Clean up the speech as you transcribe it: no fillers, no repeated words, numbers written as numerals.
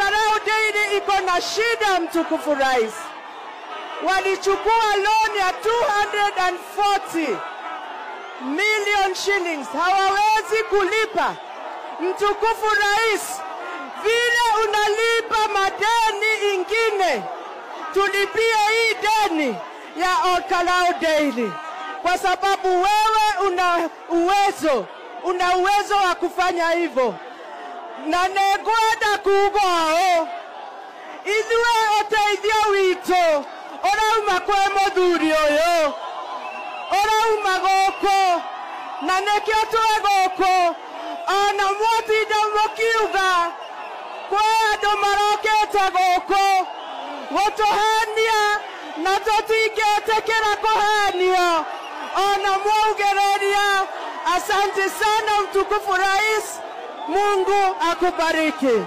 Olkalau Dairy iko na shida, mtukufu rais. Walichukua loan ya 240 million shillings, hawawezi kulipa. Mtukufu rais, vile unalipa madeni ingine, tulipie hii deni ya Olkalau Dairy, kwa sababu wewe una uwezo wa kufanya hivyo. Na negwenda kugwao ithuwe oteithio wito orauma kwe muthuri uyu orauma goko na nikio twe goko ona mwatinda mukiuga kwe andu marokete goko gutuhania na tutingetikira kuhanio ona mwaugereria. Asante sana mtukufu rais, Mungu akubariki.